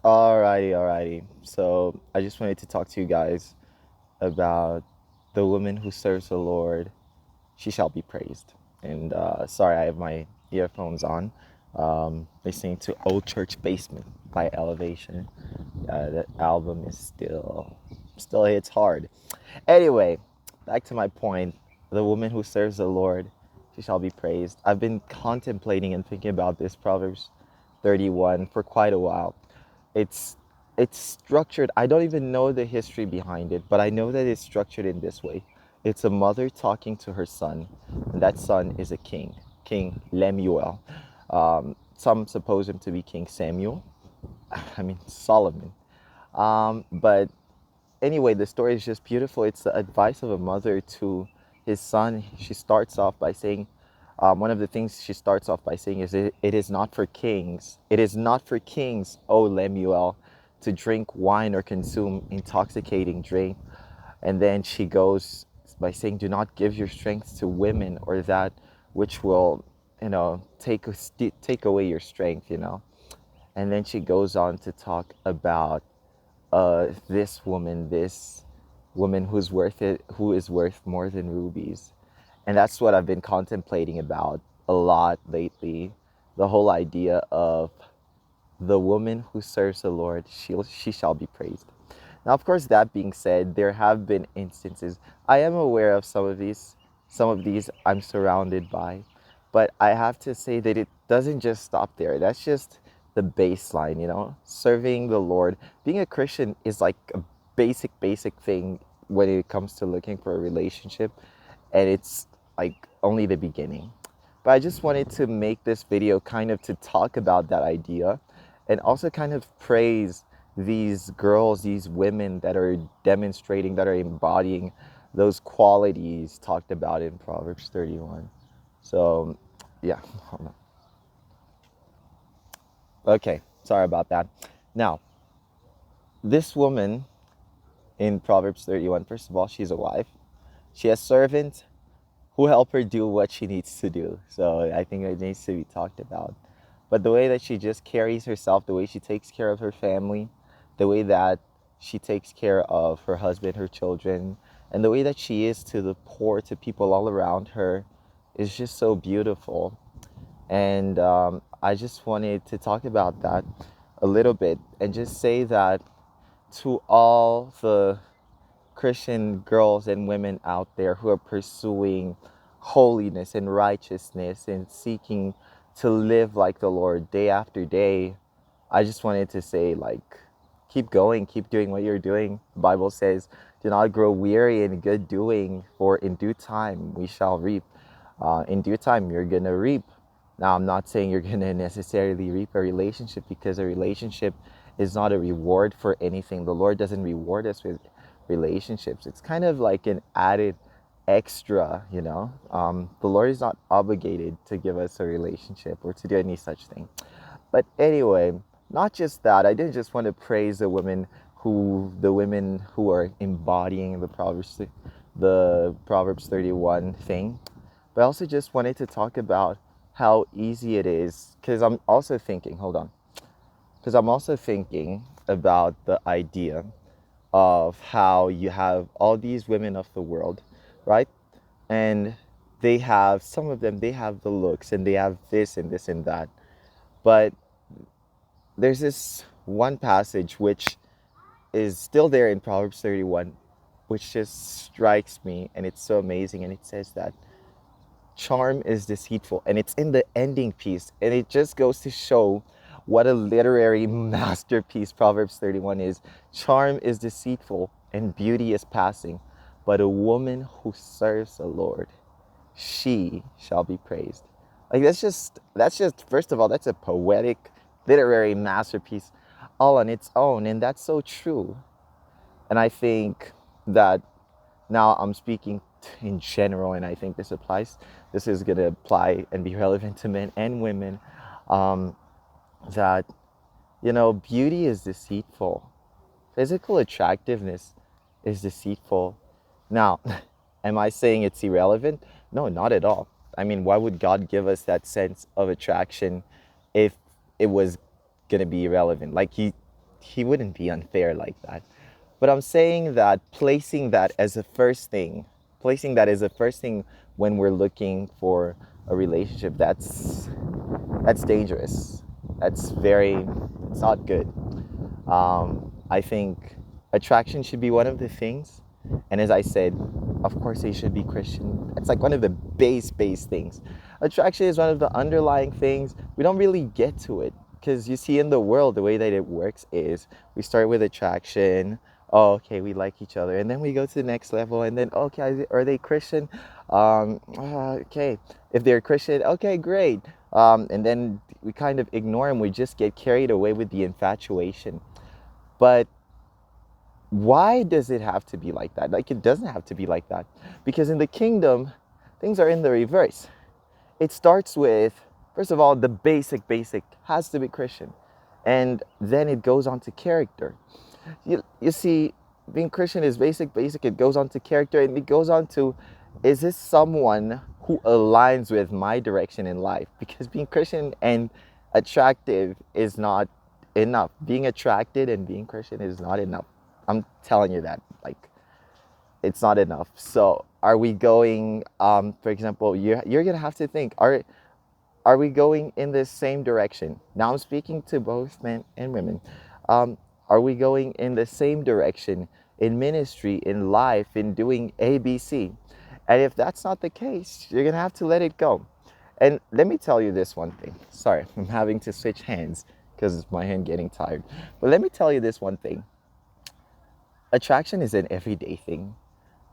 Alrighty. So I just wanted to talk to you guys about the woman who serves the Lord. She shall be praised. And sorry, I have my earphones on. Listening to Old Church Basement by Elevation. That album is still hits hard. Anyway, back to my point. The woman who serves the Lord, she shall be praised. I've been contemplating and thinking about this Proverbs 31 for quite a while. It's it's structured. I don't even know the history behind it, but I know that it's structured in this way. It's a mother talking to her son, and that son is a king, King Lemuel. Some suppose him to be King Samuel. I mean Solomon. But anyway, the story is just beautiful. It's the advice of a mother to his son. She starts off by saying, one of the things she starts off by saying is, it is not for kings. It is not for kings, O Lemuel, to drink wine or consume intoxicating drink. And then she goes by saying, do not give your strength to women, or that which will, take away your strength. And then she goes on to talk about this woman who is worth more than rubies. And that's what I've been contemplating about a lot lately. The whole idea of the woman who serves the Lord, she shall be praised. Now, of course, that being said, there have been instances. I am aware of some of these I'm surrounded by, but I have to say that it doesn't just stop there. That's just the baseline. Serving the Lord, being a Christian is like a basic thing when it comes to looking for a relationship, and it's like only the beginning. But I just wanted to make this video kind of to talk about that idea, and also kind of praise these girls, these women that are demonstrating, that are embodying those qualities talked about in Proverbs 31. So, yeah, hold on. Okay, sorry about that. Now, this woman in Proverbs 31, first of all, she's a wife. She has servants who help her do what she needs to do. So I think it needs to be talked about. But the way that she just carries herself, the way she takes care of her family, the way that she takes care of her husband, her children, and the way that she is to the poor, to people all around her, is just so beautiful. And I just wanted to talk about that a little bit and just say that to all the Christian girls and women out there who are pursuing holiness and righteousness and seeking to live like the Lord day after day, I just wanted to say, like, keep going, keep doing what you're doing. The Bible says, do not grow weary in good doing, for in due time we shall reap. In due time, you're going to reap. Now, I'm not saying you're going to necessarily reap a relationship, because a relationship is not a reward for anything. The Lord doesn't reward us with relationships. It's kind of like an added extra. The Lord is not obligated to give us a relationship or to do any such thing. But anyway, not just that, I didn't just want to praise the women who are embodying the Proverbs 31 thing, but I also just wanted to talk about how easy it is, because I'm also thinking about the idea of how you have all these women of the world, right? And some of them, they have the looks, and they have this and this and that. But there's this one passage which is still there in Proverbs 31, which just strikes me, and it's so amazing. And it says that charm is deceitful, and it's in the ending piece, and it just goes to show what a literary masterpiece Proverbs 31 is. Charm is deceitful and beauty is passing, but a woman who serves the Lord, she shall be praised. Like, that's just first of all, that's a poetic literary masterpiece all on its own, and that's so true. And I think that now I'm speaking in general, and I think this is going to apply and be relevant to men and women, um, that, beauty is deceitful. Physical attractiveness is deceitful. Now, am I saying it's irrelevant? No, not at all. I mean, why would God give us that sense of attraction if it was going to be irrelevant? Like, he wouldn't be unfair like that. But I'm saying that placing that as a first thing when we're looking for a relationship, that's dangerous. It's not good. I think attraction should be one of the things. And as I said, of course they should be Christian. It's like one of the base things. Attraction is one of the underlying things. We don't really get to it because you see in the world, the way that it works is we start with attraction. Oh, okay, we like each other. And then we go to the next level. And then, okay, are they Christian? Okay, if they're Christian, okay, great. And then we kind of ignore them. We just get carried away with the infatuation. But why does it have to be like that? Like, it doesn't have to be like that. Because in the kingdom, things are in the reverse. It starts with, first of all, the basic has to be Christian. And then it goes on to character. You see, being Christian is basic. It goes on to character, and it goes on to, is this someone who aligns with my direction in life? Because being Christian and attractive is not enough. Being attracted and being Christian is not enough. I'm telling you that, like, it's not enough. So are we going, for example, you're gonna have to think, are we going in the same direction? Now I'm speaking to both men and women. Are we going in the same direction in ministry, in life, in doing ABC? And if that's not the case, you're gonna have to let it go. And let me tell you this one thing. Sorry, I'm having to switch hands because my hand getting tired. But let me tell you this one thing. Attraction is an everyday thing.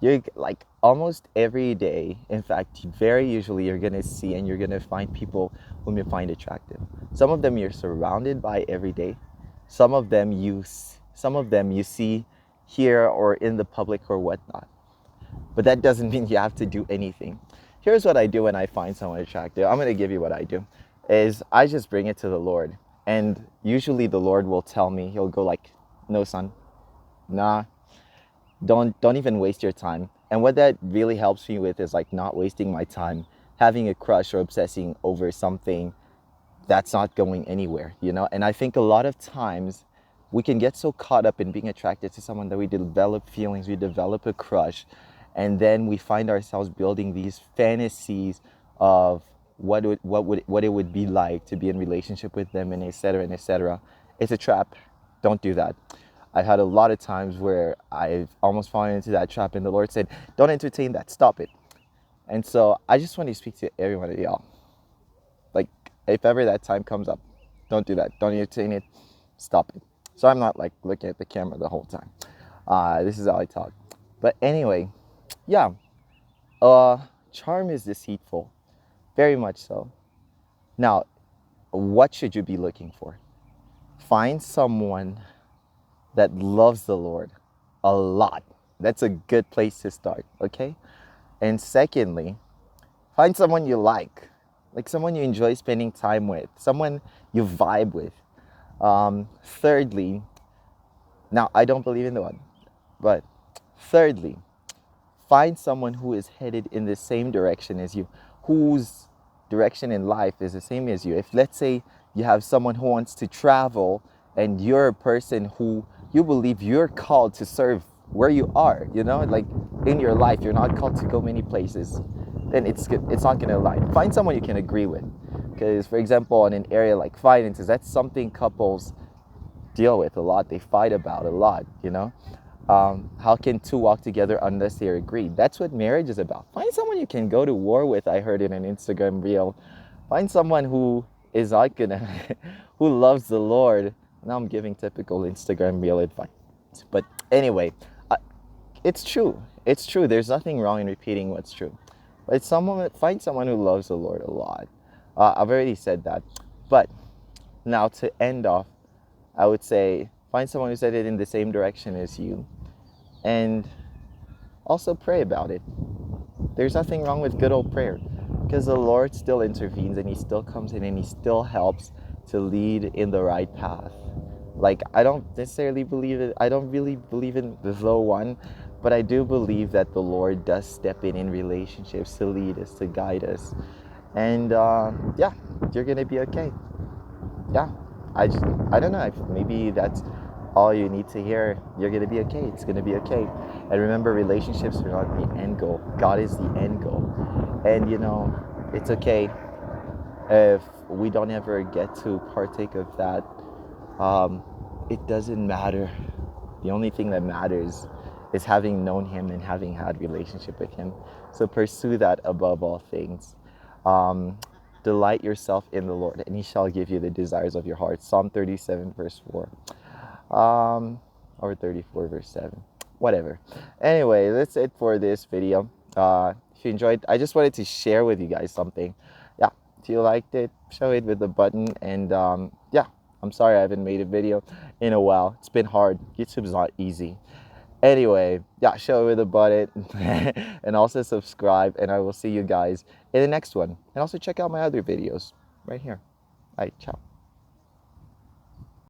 You're like almost every day, in fact, very usually you're gonna see and you're gonna find people whom you find attractive. Some of them you're surrounded by every day. Some of them you see here or in the public or whatnot. But that doesn't mean you have to do anything. Here's what I do when I find someone attractive. I'm gonna give you what I do. Is I just bring it to the Lord. And usually the Lord will tell me, he'll go like, no son, nah, don't even waste your time. And what that really helps me with is like not wasting my time having a crush or obsessing over something that's not going anywhere, you know? And I think a lot of times we can get so caught up in being attracted to someone that we develop feelings, we develop a crush, and then we find ourselves building these fantasies of what it would be like to be in relationship with them, and etc. and etc. It's a trap. Don't do that. I've had a lot of times where I've almost fallen into that trap, and the Lord said, don't entertain that, stop it. And so I just want to speak to every one of y'all. Like, if ever that time comes up, don't do that. Don't entertain it, stop it. So I'm not like looking at the camera the whole time. This is how I talk. But anyway, yeah, charm is deceitful, very much so. Now, what should you be looking for? Find someone that loves the Lord a lot. That's a good place to start, okay? And secondly, find someone you like someone you enjoy spending time with, someone you vibe with. Thirdly, now I don't believe in the one, but thirdly, find someone who is headed in the same direction as you, whose direction in life is the same as you. If, let's say, you have someone who wants to travel and you're a person who you believe you're called to serve where you are, you know, like in your life, you're not called to go many places, then it's not going to align. Find someone you can agree with. Because, for example, in an area like finances, that's something couples deal with a lot. They fight about a lot, you know. How can two walk together unless they're agreed? That's what marriage is about. Find someone you can go to war with. I heard in an Instagram reel. Find someone who is not gonna, who loves the Lord. Now I'm giving typical Instagram reel advice. But anyway, it's true. It's true. There's nothing wrong in repeating what's true. But find someone who loves the Lord a lot. I've already said that. But now to end off, I would say find someone who's headed in the same direction as you. And also pray about it. There's nothing wrong with good old prayer, because the Lord still intervenes and he still comes in and he still helps to lead in the right path. Like, I don't necessarily believe it. I don't really believe in the one, but I do believe that the Lord does step in relationships to lead us, to guide us. And yeah, you're going to be okay. Yeah. I don't know. Maybe that's all you need to hear, you're gonna be okay. It's gonna be okay. And remember, relationships are not the end goal. God is the end goal. And it's okay if we don't ever get to partake of that. It doesn't matter. The only thing that matters is having known Him and having had relationship with Him. So pursue that above all things. Um, Delight yourself in the Lord, and He shall give you the desires of your heart. Psalm 37, verse 4. Or 34, verse 7. Whatever. Anyway, that's it for this video. If you enjoyed, I just wanted to share with you guys something. Yeah, if you liked it, show it with the button. And yeah, I'm sorry I haven't made a video in a while. It's been hard. YouTube's not easy. Anyway, yeah, show it with a button and also subscribe. And I will see you guys in the next one. And also check out my other videos right here. All right, ciao.